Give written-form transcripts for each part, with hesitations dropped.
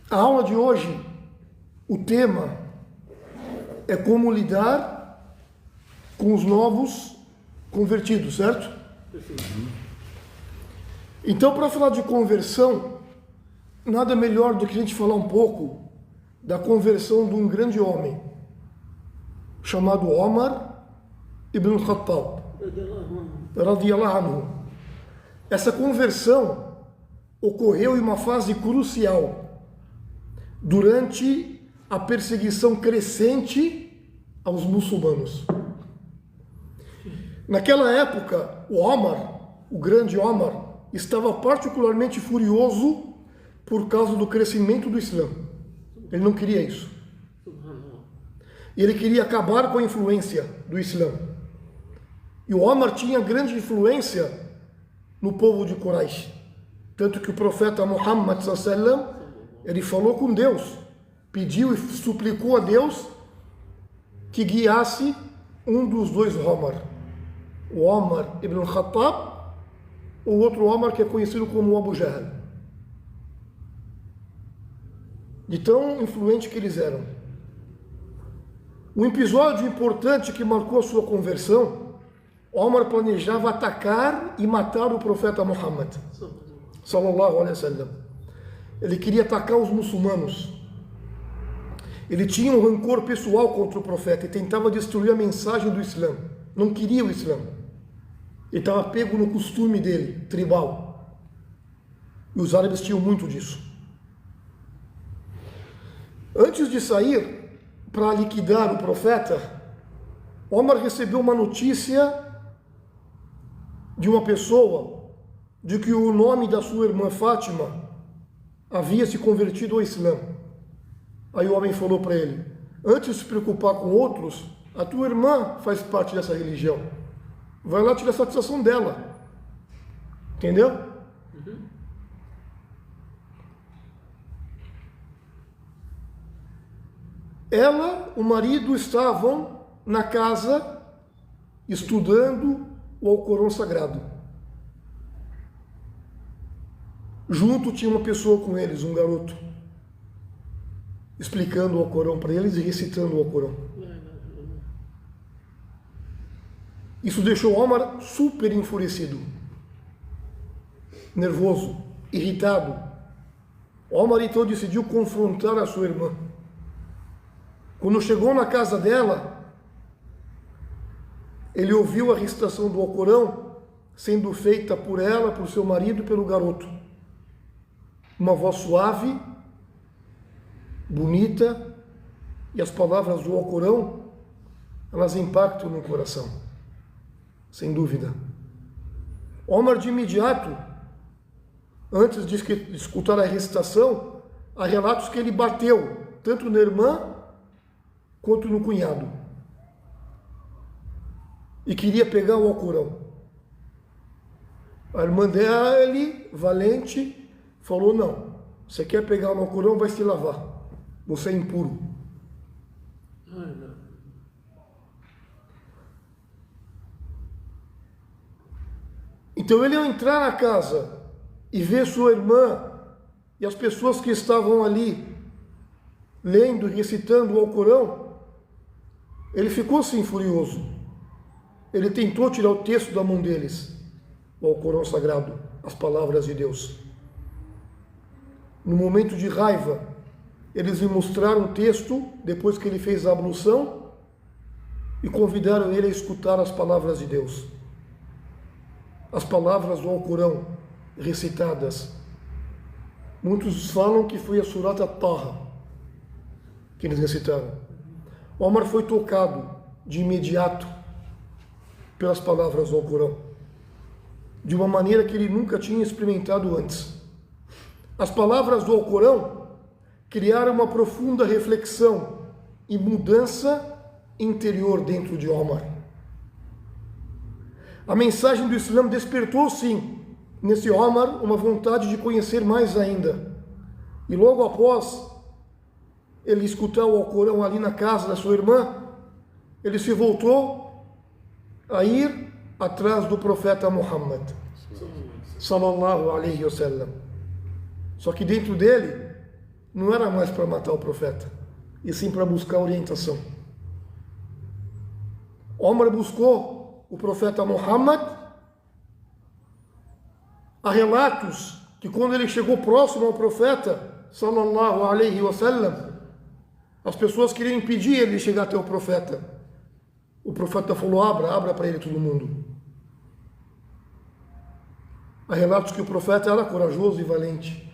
A aula de hoje, o tema é como lidar com os novos convertidos, certo? Então, para falar de conversão, nada melhor do que a gente falar um pouco da conversão de um grande homem chamado Omar ibn Khattab, radiyallahu anhu. Essa conversão ocorreu em uma fase crucial durante a perseguição crescente aos muçulmanos. Naquela época, o Omar, o grande Omar, estava particularmente furioso por causa do crescimento do Islã. Ele não queria isso. E ele queria acabar com a influência do Islã. E o Omar tinha grande influência no povo de Quraysh. Tanto que o profeta Muhammad sallallahu, ele falou com Deus, pediu e suplicou a Deus que guiasse um dos dois Omar. O Omar ibn Khattab, ou outro Omar que é conhecido como Abu Jahl. De tão influente que eles eram. Um episódio importante que marcou a sua conversão, Omar planejava atacar e matar o profeta Muhammad sallallahu alaihi wasallam. Ele queria atacar os muçulmanos. Ele tinha um rancor pessoal contra o profeta e tentava destruir a mensagem do Islã. Não queria o Islã. Ele estava pego no costume dele, tribal. E os árabes tinham muito disso. Antes de sair para liquidar o profeta, Omar recebeu uma notícia de uma pessoa de que o nome da sua irmã Fátima havia se convertido ao Islã. Aí o homem falou para ele: antes de se preocupar com outros, a tua irmã faz parte dessa religião. Vai lá tirar a satisfação dela. Entendeu? Ela, o marido estavam na casa estudando o Alcorão Sagrado. Junto tinha uma pessoa com eles, um garoto, explicando o Alcorão para eles e recitando o Alcorão. Isso deixou Omar super enfurecido, nervoso, irritado. Omar então decidiu confrontar a sua irmã. Quando chegou na casa dela, ele ouviu a recitação do Alcorão sendo feita por ela, por seu marido e pelo garoto. Uma voz suave, bonita, e as palavras do Alcorão, elas impactam no coração, sem dúvida. Omar de imediato, antes de escutar a recitação, há relatos que ele bateu tanto na irmã quanto no cunhado. E queria pegar o Alcorão. A irmã dele, valente, falou: não, você quer pegar o Alcorão, vai se lavar. Você é impuro. Então ele, ao entrar na casa e ver sua irmã e as pessoas que estavam ali lendo e recitando o Alcorão, ele ficou assim furioso. Ele tentou tirar o texto da mão deles, o Alcorão Sagrado, as palavras de Deus. No momento de raiva, eles lhe mostraram o texto, depois que ele fez a ablução, e convidaram ele a escutar as palavras de Deus. As palavras do Alcorão recitadas. Muitos falam que foi a Surat At-Taha que eles recitaram. Omar foi tocado de imediato pelas palavras do Alcorão, de uma maneira que ele nunca tinha experimentado antes. As palavras do Alcorão criaram uma profunda reflexão e mudança interior dentro de Omar. A mensagem do Islã despertou, sim, nesse Omar uma vontade de conhecer mais ainda. E logo após ele escutar o Alcorão ali na casa da sua irmã, ele se voltou a ir atrás do profeta Muhammad sallallahu alaihi wasallam. Só que dentro dele não era mais para matar o profeta, e sim para buscar orientação. Omar buscou o profeta Muhammad. Há relatos que quando ele chegou próximo ao profeta, sallallahu alaihi wasallam, as pessoas queriam impedir ele de chegar até o profeta. O profeta falou: abra para ele todo mundo. Há relatos que o profeta era corajoso e valente.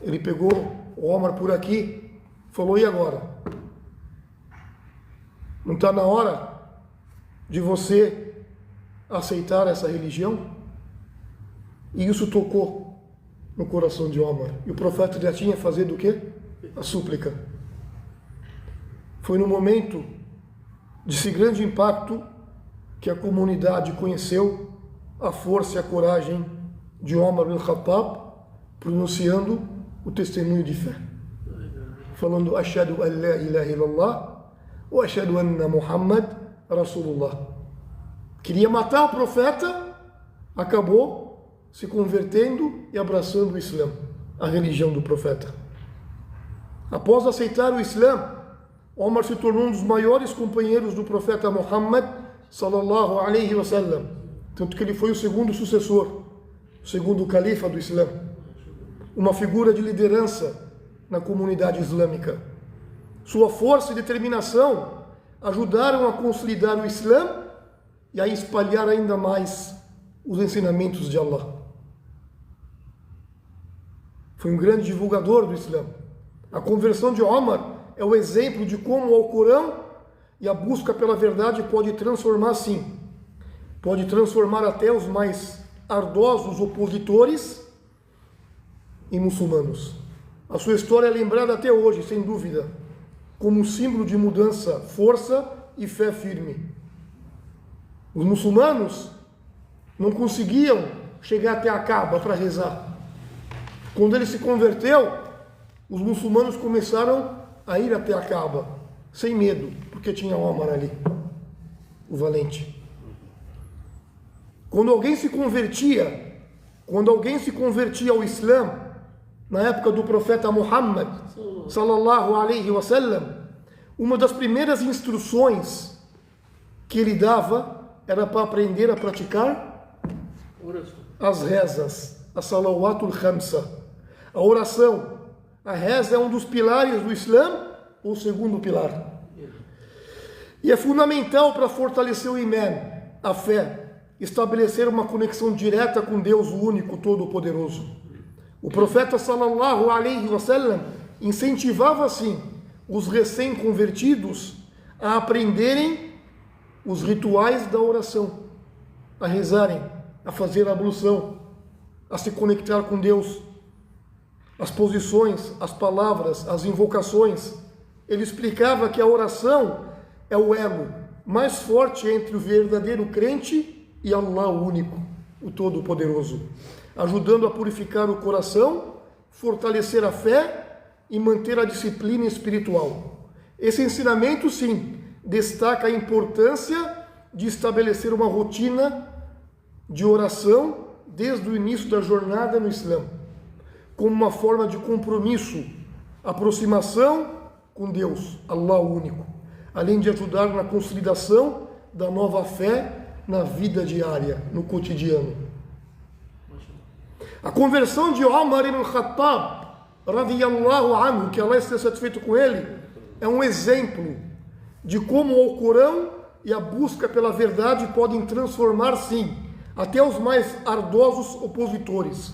Ele pegou o Omar por aqui, falou: e agora? Não está na hora de você aceitar essa religião? E isso tocou no coração de Omar. E o profeta já tinha fazido o quê? A súplica. Foi no momento desse grande impacto que a comunidade conheceu a força e a coragem de Omar bin Khattab, pronunciando o testemunho de fé, falando: Ashhadu an la ilaha illallah wa ashhadu anna Muhammad Rasulullah. Queria matar o profeta, acabou se convertendo e abraçando o Islã, a religião do profeta. Após aceitar o Islã, Omar se tornou um dos maiores companheiros do profeta Muhammad sallallahu alaihi wasallam, tanto que ele foi o segundo sucessor, o segundo califa do Islã, uma figura de liderança na comunidade islâmica. Sua força e determinação ajudaram a consolidar o Islã e a espalhar ainda mais os ensinamentos de Allah. Foi um grande divulgador do Islã. A conversão de Omar é o exemplo de como o Alcorão e a busca pela verdade pode transformar, sim, pode transformar até os mais ardosos opositores em muçulmanos. A sua história é lembrada até hoje, sem dúvida, como um símbolo de mudança, força e fé firme. Os muçulmanos não conseguiam chegar até a Kaaba para rezar. Quando ele se converteu, os muçulmanos começaram a ir até a Kaaba, sem medo, porque tinha Omar ali, o valente. Quando alguém se convertia ao Islã, na época do profeta Muhammad, sallallahu alaihi wasallam, uma das primeiras instruções que ele dava era para aprender a praticar as rezas, a salawatul khamsa, a oração. A reza é um dos pilares do Islã, o segundo pilar. E é fundamental para fortalecer o imã, a fé, estabelecer uma conexão direta com Deus, o único, todo-poderoso. O profeta sallallahu alaihi wasallam incentivava assim os recém-convertidos a aprenderem os rituais da oração, a rezarem, a fazer a ablução, a se conectar com Deus, as posições, as palavras, as invocações. Ele explicava que a oração é o elo mais forte entre o verdadeiro crente e Allah, o único, o Todo-Poderoso, ajudando a purificar o coração, fortalecer a fé e manter a disciplina espiritual. Esse ensinamento, sim, destaca a importância de estabelecer uma rotina de oração desde o início da jornada no Islã, como uma forma de compromisso, aproximação com Deus, Allah o único, além de ajudar na consolidação da nova fé na vida diária, no cotidiano. A conversão de Omar ibn Khattab, radiyallahu anhu, que Allah esteja satisfeito com ele, é um exemplo de como o Alcorão e a busca pela verdade podem transformar, sim, até os mais ardosos opositores.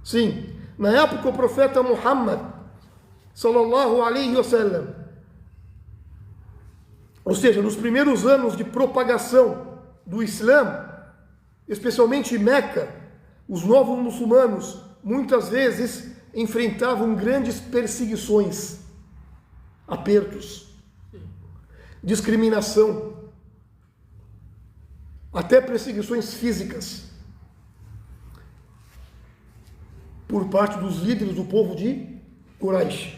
Sim, na época o profeta Muhammad, sallallahu alaihi wasallam, ou seja, nos primeiros anos de propagação do Islã, especialmente em Meca, os novos muçulmanos muitas vezes enfrentavam grandes perseguições, apertos, discriminação, até perseguições físicas por parte dos líderes do povo de Quraysh.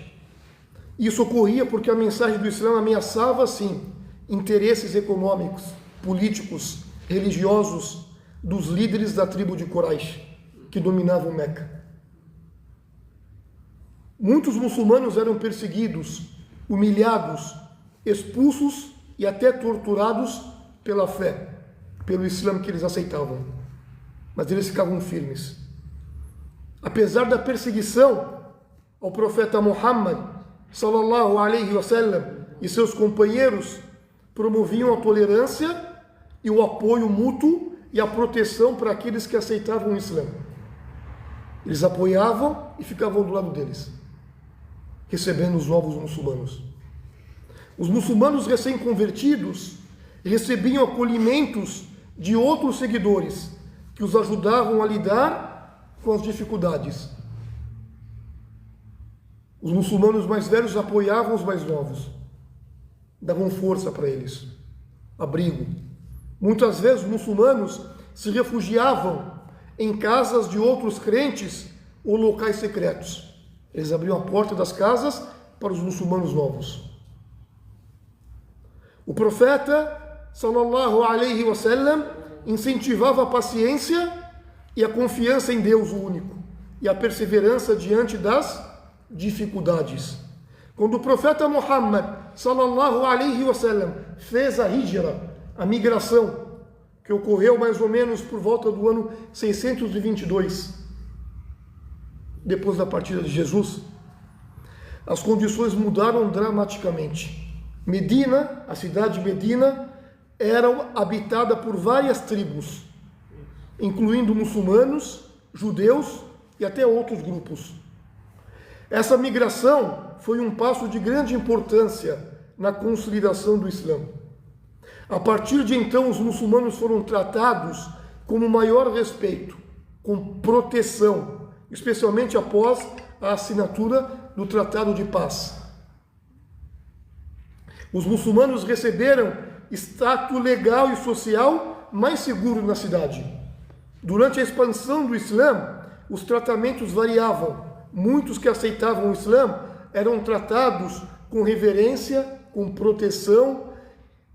Isso ocorria porque a mensagem do Islã ameaçava, sim, interesses econômicos, políticos, religiosos dos líderes da tribo de Quraysh, que dominavam Meca. muitos muçulmanos eram perseguidos, humilhados, expulsos e até torturados pela fé, pelo Islã que eles aceitavam. Mas eles ficavam firmes. Apesar da perseguição ao profeta Muhammad sallallahu alaihi wasallam e seus companheiros, promoviam a tolerância e o apoio mútuo e a proteção para aqueles que aceitavam o Islã. Eles apoiavam e ficavam do lado deles, recebendo os novos muçulmanos. Os muçulmanos recém-convertidos recebiam acolhimentos de outros seguidores que os ajudavam a lidar com as dificuldades. Os muçulmanos mais velhos apoiavam os mais novos, davam força para eles, abrigo. Muitas vezes os muçulmanos se refugiavam em casas de outros crentes ou locais secretos. Eles abriam a porta das casas para os muçulmanos novos. O profeta sallallahu alaihi wasallam incentivava a paciência e a confiança em Deus o único e a perseverança diante das dificuldades. Quando o profeta Muhammad sallallahu alaihi wasallam fez a hijra, a migração, que ocorreu mais ou menos por volta do ano 622, depois da partida de Jesus, as condições mudaram dramaticamente. Medina, a cidade de Medina, era habitada por várias tribos, incluindo muçulmanos, judeus e até outros grupos. Essa migração foi um passo de grande importância na consolidação do Islã. A partir de então, os muçulmanos foram tratados com o maior respeito, com proteção, especialmente após a assinatura do Tratado de Paz. Os muçulmanos receberam status legal e social mais seguro na cidade. Durante a expansão do Islã, os tratamentos variavam. Muitos que aceitavam o Islã eram tratados com reverência, com proteção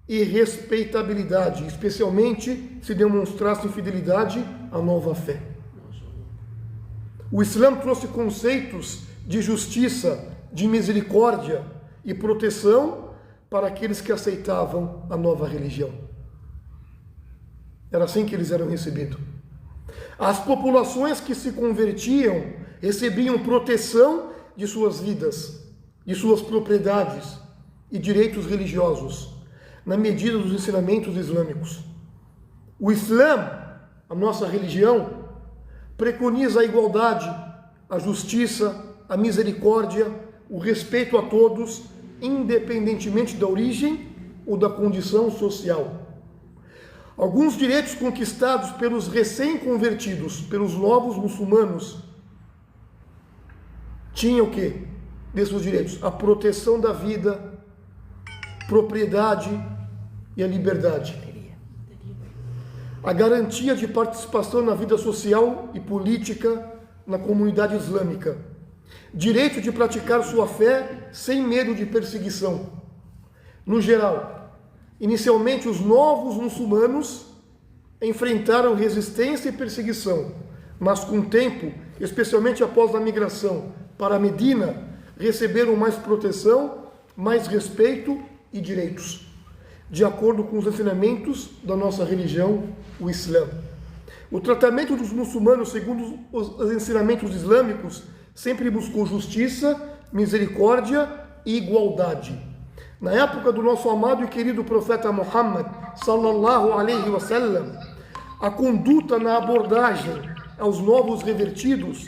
e respeitabilidade, especialmente se demonstrassem fidelidade à nova fé. O Islã trouxe conceitos de justiça, de misericórdia e proteção para aqueles que aceitavam a nova religião. Era assim que eles eram recebidos. As populações que se convertiam recebiam proteção de suas vidas, de suas propriedades e direitos religiosos, na medida dos ensinamentos islâmicos. O Islã, a nossa religião, preconiza a igualdade, a justiça, a misericórdia, o respeito a todos, independentemente da origem ou da condição social. Alguns direitos conquistados pelos recém-convertidos, pelos novos muçulmanos, tinham o quê? Desses direitos? A proteção da vida, propriedade e a liberdade. A garantia de participação na vida social e política na comunidade islâmica. Direito de praticar sua fé sem medo de perseguição. No geral, inicialmente os novos muçulmanos enfrentaram resistência e perseguição, mas com o tempo, especialmente após a migração para Medina, receberam mais proteção, mais respeito e direitos, de acordo com os ensinamentos da nossa religião, o Islã. O tratamento dos muçulmanos, segundo os ensinamentos islâmicos, sempre buscou justiça, misericórdia e igualdade. Na época do nosso amado e querido profeta Muhammad, sallallahu alaihi wasallam, a conduta na abordagem aos novos revertidos,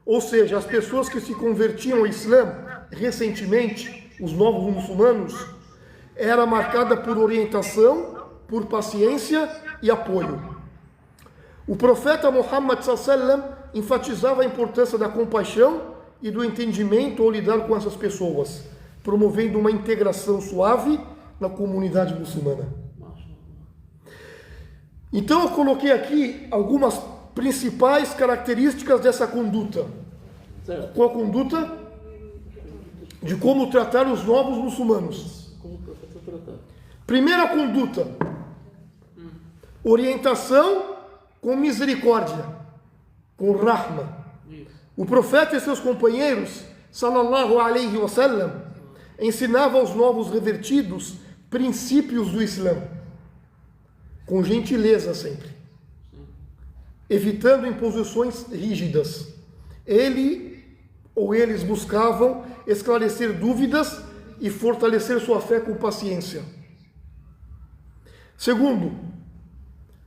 ou seja, as pessoas que se convertiam ao Islã recentemente, os novos muçulmanos, era marcada por orientação, por paciência e apoio. O profeta Muhammad sallallahu alaihi wasallam enfatizava a importância da compaixão e do entendimento ao lidar com essas pessoas, promovendo uma integração suave na comunidade muçulmana. Então eu coloquei aqui algumas principais características dessa conduta. Qual a conduta? De como tratar os novos muçulmanos. Primeira conduta: orientação com misericórdia, com rahma. O profeta e seus companheiros sallallahu alaihi wasallam, ensinava aos novos revertidos princípios do Islã, com gentileza sempre, evitando imposições rígidas. Ele ou eles buscavam esclarecer dúvidas e fortalecer sua fé com paciência. Segundo,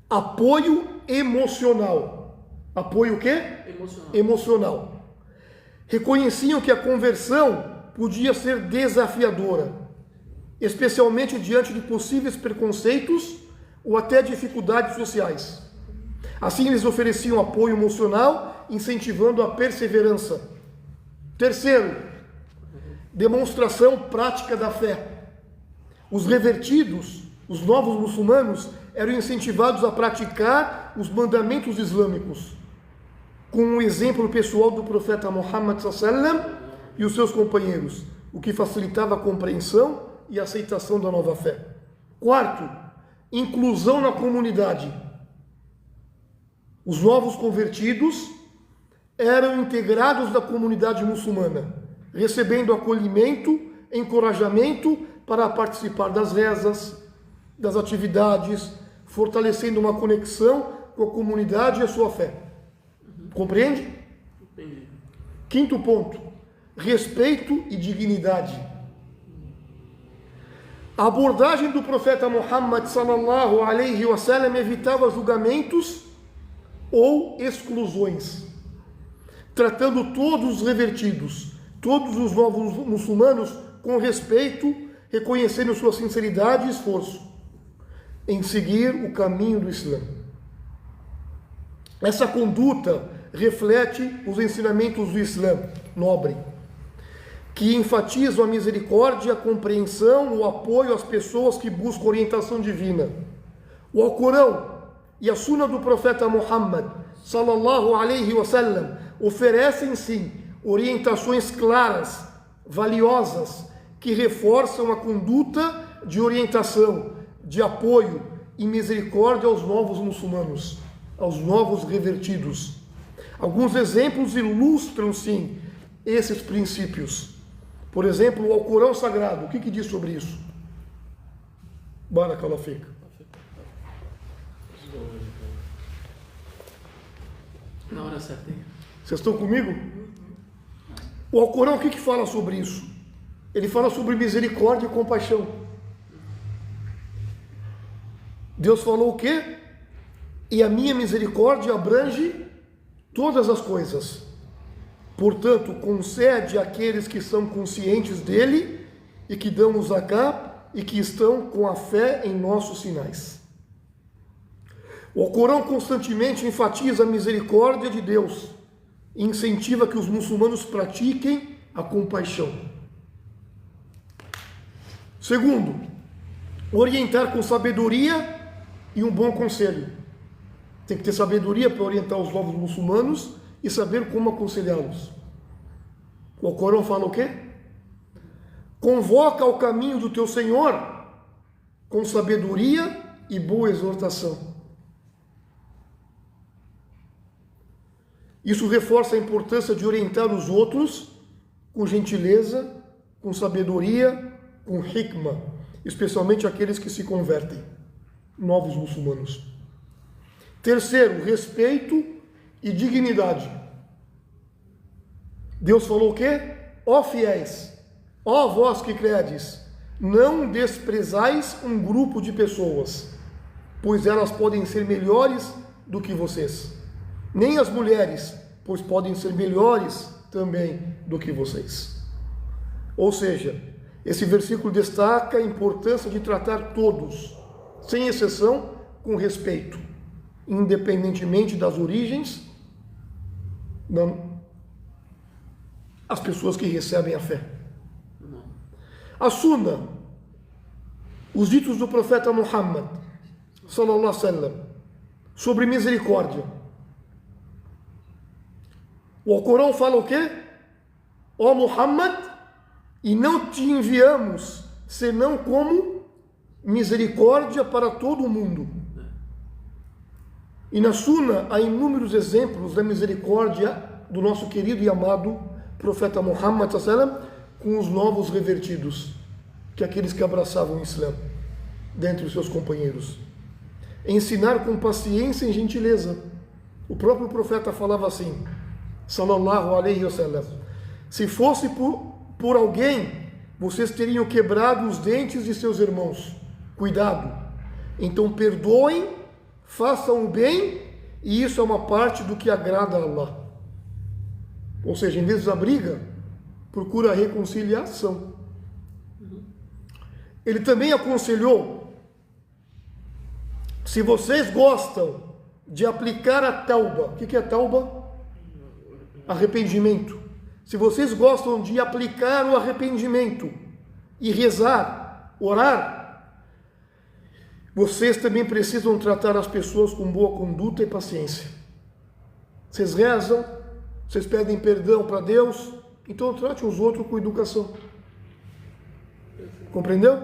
apoio emocional. Apoio o quê? Emocional. Reconheciam que a conversão podia ser desafiadora, especialmente diante de possíveis preconceitos ou até dificuldades sociais. Assim, eles ofereciam apoio emocional, incentivando a perseverança. Terceiro, demonstração prática da fé. Os revertidos, os novos muçulmanos, eram incentivados a praticar os mandamentos islâmicos, com o exemplo pessoal do profeta Muhammad sallam e os seus companheiros, o que facilitava a compreensão e a aceitação da nova fé. Quarto, inclusão na comunidade. Os novos convertidos eram integrados na comunidade muçulmana, recebendo acolhimento, encorajamento para participar das rezas, das atividades, fortalecendo uma conexão com a comunidade e a sua fé. Compreende? Entendi. Quinto ponto, respeito e dignidade. A abordagem do profeta Muhammad sallallahu alaihi wasallam evitava julgamentos ou exclusões, tratando todos os revertidos, todos os novos muçulmanos com respeito, reconhecendo sua sinceridade e esforço em seguir o caminho do Islã. Essa conduta reflete os ensinamentos do Islã nobre, que enfatizam a misericórdia, a compreensão, o apoio às pessoas que buscam orientação divina. O Alcorão e a Sunna do profeta Muhammad sallallahu alaihi wasallam oferecem sim orientações claras, valiosas, que reforçam a conduta de orientação, de apoio e misericórdia aos novos muçulmanos, aos novos revertidos. Alguns exemplos ilustram sim esses princípios. Por exemplo, o Alcorão Sagrado, o que diz sobre isso? Barakallahu fik. Na hora certa. Vocês estão comigo? O Alcorão, o que fala sobre isso? Ele fala sobre misericórdia e compaixão. Deus falou o quê? E a minha misericórdia abrange todas as coisas. Portanto, concede àqueles que são conscientes dele e que dão o zakat e que estão com a fé em nossos sinais. O Alcorão constantemente enfatiza a misericórdia de Deus e incentiva que os muçulmanos pratiquem a compaixão. Segundo, orientar com sabedoria e um bom conselho. Tem que ter sabedoria para orientar os novos muçulmanos e saber como aconselhá-los. O Alcorão fala o quê? Convoca ao caminho do teu Senhor com sabedoria e boa exortação. Isso reforça a importância de orientar os outros com gentileza, com sabedoria, com hikmah, especialmente aqueles que se convertem, novos muçulmanos. Terceiro, respeito e dignidade. Deus falou o quê? Ó fiéis, ó vós que credes, não desprezais um grupo de pessoas, pois elas podem ser melhores do que vocês. Nem as mulheres, pois podem ser melhores também do que vocês. Ou seja, esse versículo destaca a importância de tratar todos, sem exceção, com respeito, independentemente das origens, as pessoas que recebem a fé. A Sunna, os ditos do profeta Muhammad sallallahu alaihi wasallam sobre misericórdia. O Alcorão fala o quê? Ó Muhammad, e não te enviamos senão como misericórdia para todo o mundo. E na Sunna há inúmeros exemplos da misericórdia do nosso querido e amado profeta Muhammad sallam com os novos revertidos, que aqueles que abraçavam o Islã, dentre os seus companheiros. Ensinar com paciência e gentileza. O próprio profeta falava assim, sallallahu alaihi wasallam, se fosse por alguém, vocês teriam quebrado os dentes de seus irmãos. Cuidado. Então perdoem, façam o bem, e isso é uma parte do que agrada a Allah. Ou seja, em vez da briga, procura a reconciliação. Ele também aconselhou, se vocês gostam de aplicar a tauba, o que é tauba? Arrependimento. Se vocês gostam de aplicar o arrependimento e rezar, orar, vocês também precisam tratar as pessoas com boa conduta e paciência. Vocês rezam, vocês pedem perdão para Deus, então trate os outros com educação. Compreendeu?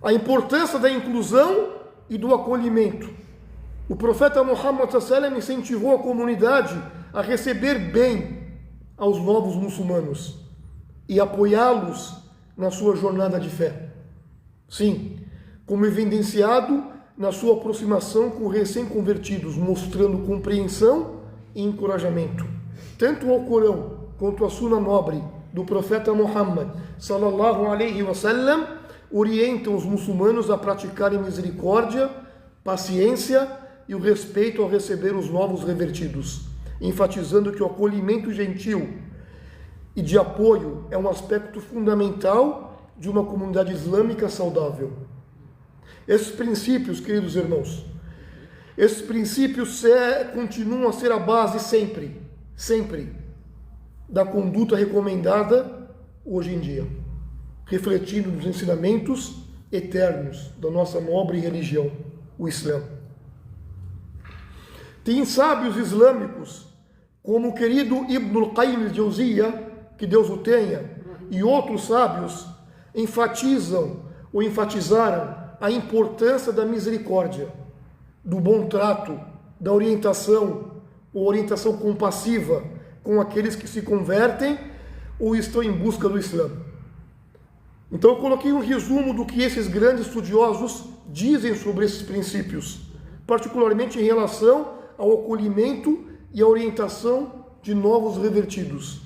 A importância da inclusão e do acolhimento. O profeta Muhammad sallam incentivou a comunidade a receber bem aos novos muçulmanos e apoiá-los na sua jornada de fé. Sim, como evidenciado na sua aproximação com recém-convertidos, mostrando compreensão e encorajamento. Tanto ao Corão quanto à Suna nobre do profeta Muhammad sallallahu alaihi wasallam orientam os muçulmanos a praticarem misericórdia, paciência e o respeito ao receber os novos revertidos, enfatizando que o acolhimento gentil e de apoio é um aspecto fundamental de uma comunidade islâmica saudável. Esses princípios, queridos irmãos, esses princípios continuam a ser a base sempre, da conduta recomendada hoje em dia, refletindo nos ensinamentos eternos da nossa nobre religião, o Islã. Tem sábios islâmicos, como o querido Ibn al-Qayyim al-Jawziyya, que Deus o tenha, e outros sábios, enfatizaram a importância da misericórdia, do bom trato, da orientação compassiva com aqueles que se convertem ou estão em busca do Islã. Então eu coloquei um resumo do que esses grandes estudiosos dizem sobre esses princípios, particularmente em relação ao acolhimento e à orientação de novos revertidos.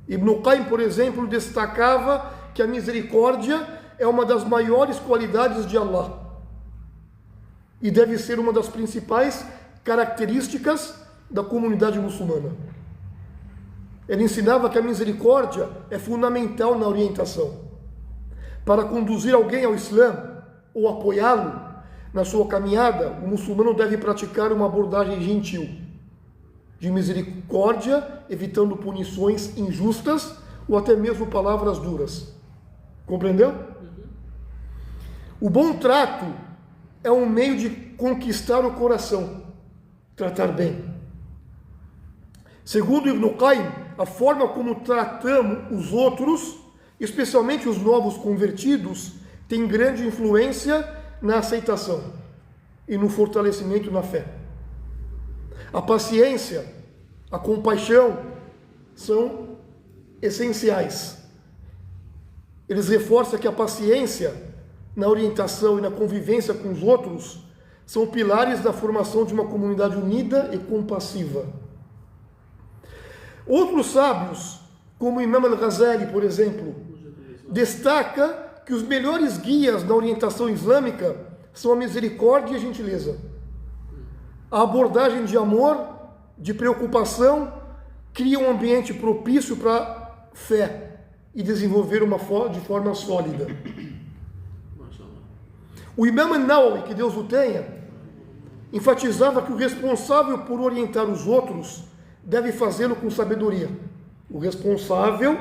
Ibn Qayyim, por exemplo, destacava que a misericórdia é uma das maiores qualidades de Allah e deve ser uma das principais características da comunidade muçulmana. Ele ensinava que a misericórdia é fundamental na orientação. Para conduzir alguém ao Islã ou apoiá-lo na sua caminhada, o muçulmano deve praticar uma abordagem gentil, de misericórdia, evitando punições injustas ou até mesmo palavras duras. Compreendeu? O bom trato é um meio de conquistar o coração, tratar bem. Segundo Ibn Qayyim, a forma como tratamos os outros, especialmente os novos convertidos, tem grande influência na aceitação e no fortalecimento na fé. A paciência, a compaixão são essenciais. Eles reforçam que a paciência na orientação e na convivência com os outros são pilares da formação de uma comunidade unida e compassiva. Outros sábios, como Imam al-Ghazali, por exemplo, destaca que os melhores guias na orientação islâmica são a misericórdia e a gentileza. A abordagem de amor, de preocupação, cria um ambiente propício para fé e desenvolver de forma sólida. O Imam an-Nawawi, que Deus o tenha, enfatizava que o responsável por orientar os outros deve fazê-lo com sabedoria. O responsável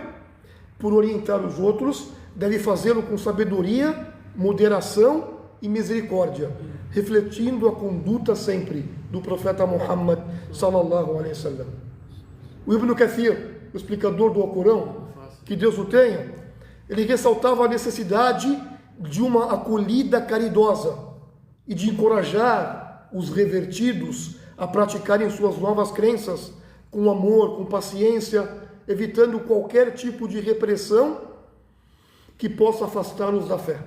por orientar os outros deve fazê-lo com sabedoria, moderação e misericórdia, refletindo a conduta sempre do profeta Muhammad sallallahu alaihi wasallam. O Ibn Kathir, o explicador do Alcorão, que Deus o tenha, ele ressaltava a necessidade de uma acolhida caridosa e de encorajar os revertidos a praticarem suas novas crenças com amor, com paciência, evitando qualquer tipo de repressão que possa afastá-los da fé.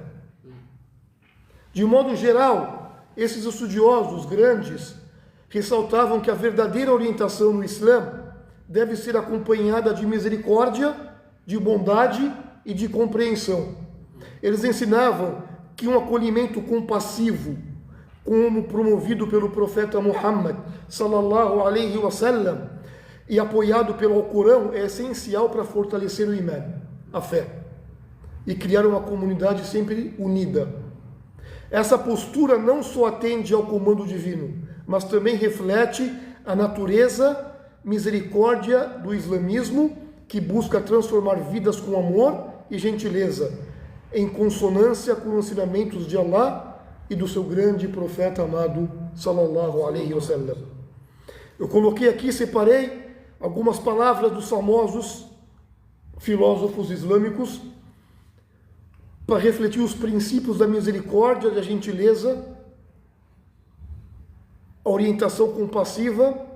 De modo geral, esses estudiosos grandes ressaltavam que a verdadeira orientação no Islã deve ser acompanhada de misericórdia, de bondade e de compreensão. Eles ensinavam que um acolhimento compassivo, como promovido pelo profeta Muhammad sallallahu alaihi wasallam e apoiado pelo Alcorão, é essencial para fortalecer o imã, a fé, e criar uma comunidade sempre unida. Essa postura não só atende ao comando divino, mas também reflete a natureza misericórdia do islamismo, que busca transformar vidas com amor e gentileza, em consonância com os ensinamentos de Allah e do seu grande profeta amado, sallallahu alaihi wasallam. Eu coloquei aqui, separei algumas palavras dos famosos filósofos islâmicos para refletir os princípios da misericórdia, da gentileza, a orientação compassiva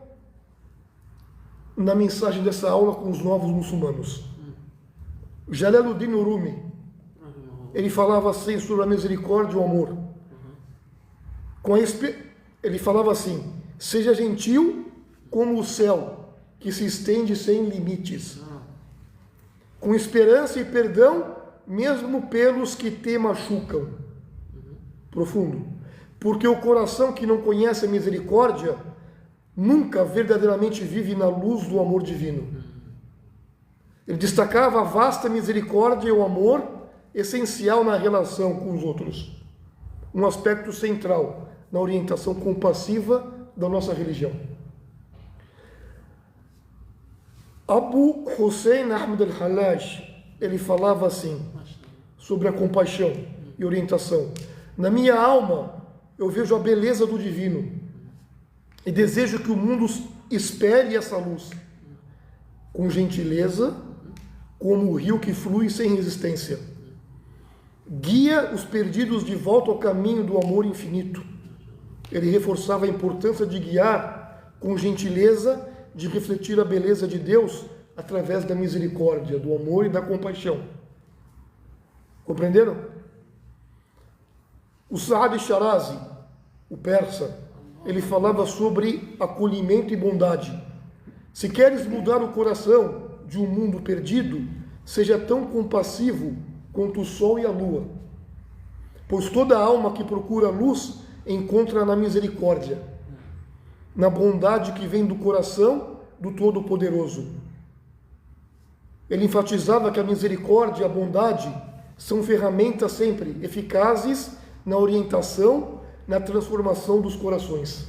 na mensagem dessa aula com os novos muçulmanos. Jalaluddin Rumi, ele falava assim sobre a misericórdia e o amor. Ele falava assim: seja gentil como o céu, que se estende sem limites, com esperança e perdão, mesmo pelos que te machucam. Profundo. Porque o coração que não conhece a misericórdia nunca verdadeiramente vive na luz do amor divino. Ele destacava a vasta misericórdia e o amor essencial na relação com os outros, um aspecto central na orientação compassiva da nossa religião. Abu Hussein Ahmad al-Hallaj, ele falava assim sobre a compaixão e orientação: na minha alma eu vejo a beleza do divino e desejo que o mundo espere essa luz com gentileza, como o rio que flui sem resistência. Guia os perdidos de volta ao caminho do amor infinito. Ele reforçava a importância de guiar com gentileza, de refletir a beleza de Deus através da misericórdia, do amor e da compaixão. Compreenderam? O Saad Shirazi, o persa, ele falava sobre acolhimento e bondade. Se queres mudar o coração de um mundo perdido, seja tão compassivo quanto o sol e a lua, pois toda alma que procura luz encontra na misericórdia, na bondade que vem do coração do Todo-Poderoso. Ele enfatizava que a misericórdia e a bondade são ferramentas sempre eficazes na orientação, na transformação dos corações.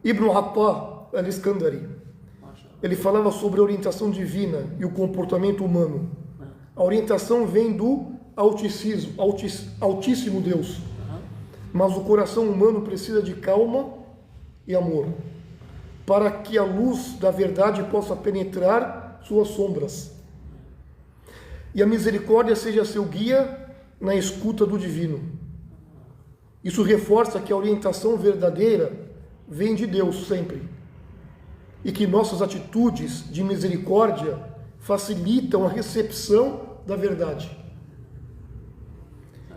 Ibn Atta al-Iskandari, ele falava sobre a orientação divina e o comportamento humano. A orientação vem do Altíssimo Deus, mas o coração humano precisa de calma e amor, para que a luz da verdade possa penetrar suas sombras, e a misericórdia seja seu guia na escuta do divino. Isso reforça que a orientação verdadeira vem de Deus sempre, e que nossas atitudes de misericórdia facilitam a recepção da verdade.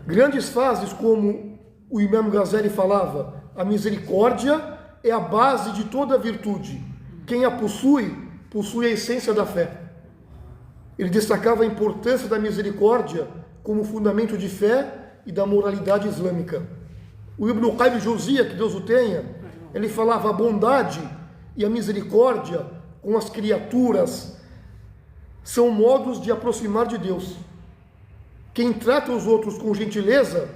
Grandes frases como o Imam Ghazali falava: a misericórdia é a base de toda virtude. Quem a possui, possui a essência da fé. Ele destacava a importância da misericórdia como fundamento de fé e da moralidade islâmica. O Ibn Qayyim Jawziyya, que Deus o tenha, ele falava: a bondade e a misericórdia com as criaturas são modos de aproximar de Deus. Quem trata os outros com gentileza,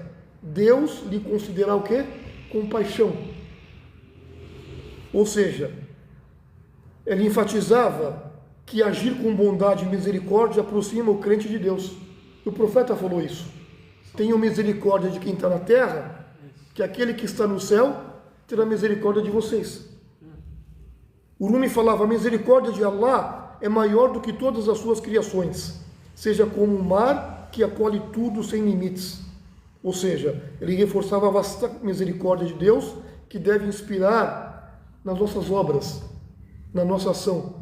Deus lhe considera o quê? Compaixão. Ou seja, ele enfatizava que agir com bondade e misericórdia aproxima o crente de Deus. O profeta falou isso: tenham misericórdia de quem está na terra, que aquele que está no céu terá misericórdia de vocês. O Rumi falava: a misericórdia de Allah é maior do que todas as suas criações, seja como o mar que acolhe tudo sem limites. Ou seja, ele reforçava a vasta misericórdia de Deus, que deve inspirar nas nossas obras, na nossa ação.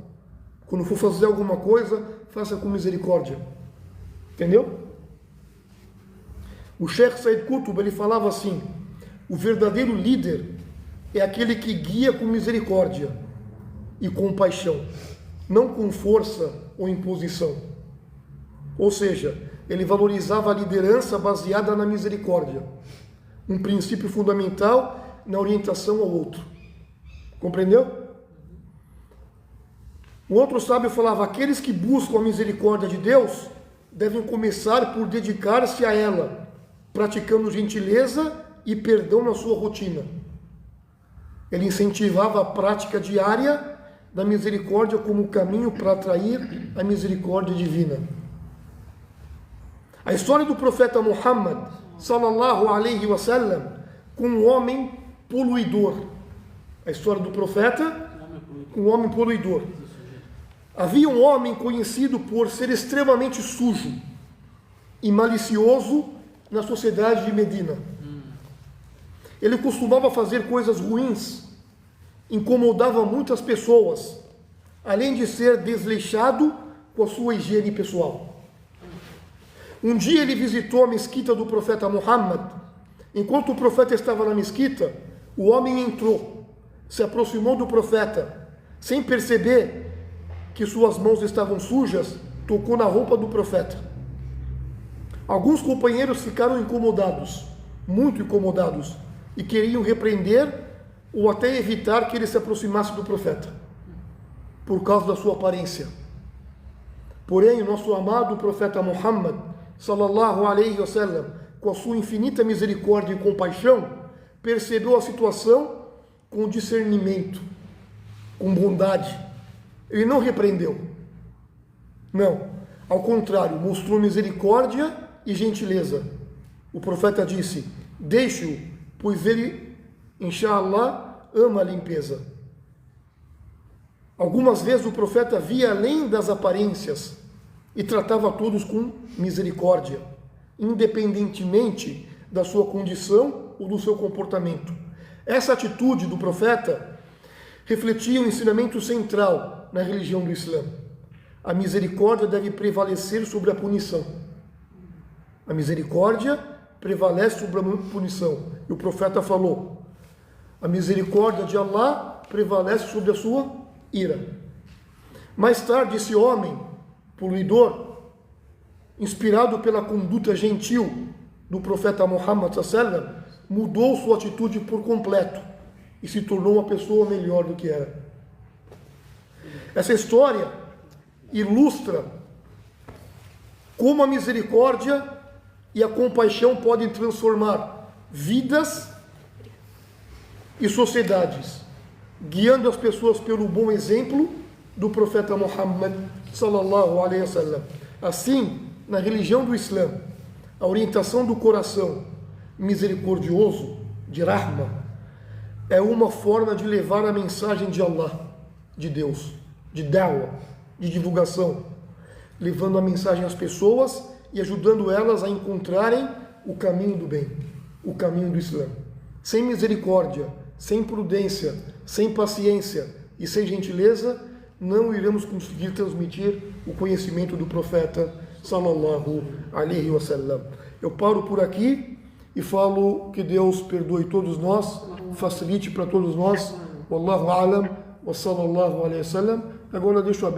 Quando for fazer alguma coisa, faça com misericórdia. Entendeu? O Sheikh Said Qutb, ele falava assim: o verdadeiro líder é aquele que guia com misericórdia e compaixão, não com força ou imposição. Ou seja, ele valorizava a liderança baseada na misericórdia, um princípio fundamental na orientação ao outro. Compreendeu? O outro sábio falava: aqueles que buscam a misericórdia de Deus devem começar por dedicar-se a ela, praticando gentileza e perdão na sua rotina. Ele incentivava a prática diária da misericórdia como caminho para atrair a misericórdia divina. A história do profeta Muhammad, sallallahu alaihi wasallam, com um homem poluidor. A história do profeta com um homem poluidor. Havia um homem conhecido por ser extremamente sujo e malicioso na sociedade de Medina. Ele costumava fazer coisas ruins, incomodava muitas pessoas, além de ser desleixado com a sua higiene pessoal. Um dia ele visitou a mesquita do profeta Muhammad. Enquanto o profeta estava na mesquita, o homem entrou, se aproximou do profeta, sem perceber que suas mãos estavam sujas, tocou na roupa do profeta. Alguns companheiros ficaram incomodados, muito incomodados, e queriam repreender ou até evitar que ele se aproximasse do profeta, por causa da sua aparência. Porém, o nosso amado profeta Muhammad, sallallahu alaihi wasallam, com a sua infinita misericórdia e compaixão, percebeu a situação com discernimento, com bondade. Ele não repreendeu. Não. Ao contrário, mostrou misericórdia e gentileza. O profeta disse: deixe-o, pois ele, inshallah, ama a limpeza. Algumas vezes o profeta via além das aparências e tratava todos com misericórdia, independentemente da sua condição ou do seu comportamento. Essa atitude do profeta refletia um ensinamento central na religião do Islã. A misericórdia deve prevalecer sobre a punição. A misericórdia prevalece sobre a punição. E o profeta falou: a misericórdia de Allah prevalece sobre a sua ira. Mais tarde, esse homem poluidor, inspirado pela conduta gentil do profeta Muhammad sallallahu alaihi wasallam, mudou sua atitude por completo e se tornou uma pessoa melhor do que era. Essa história ilustra como a misericórdia e a compaixão podem transformar vidas e sociedades, guiando as pessoas pelo bom exemplo do profeta Muhammad sallallahu alaihi wasallam. Assim, na religião do Islã, a orientação do coração misericordioso, de Rahma, é uma forma de levar a mensagem de Allah, de Deus, de da'wah, de divulgação, levando a mensagem às pessoas e ajudando elas a encontrarem o caminho do bem, o caminho do Islã. Sem misericórdia, sem prudência, sem paciência e sem gentileza, não iremos conseguir transmitir o conhecimento do profeta sallallahu alaihi wasallam. Eu paro por aqui e falo que Deus perdoe todos nós, facilite para todos nós. Wallahu a'lam wa sallallahu alaihi wasallam. Agora deixo aberto.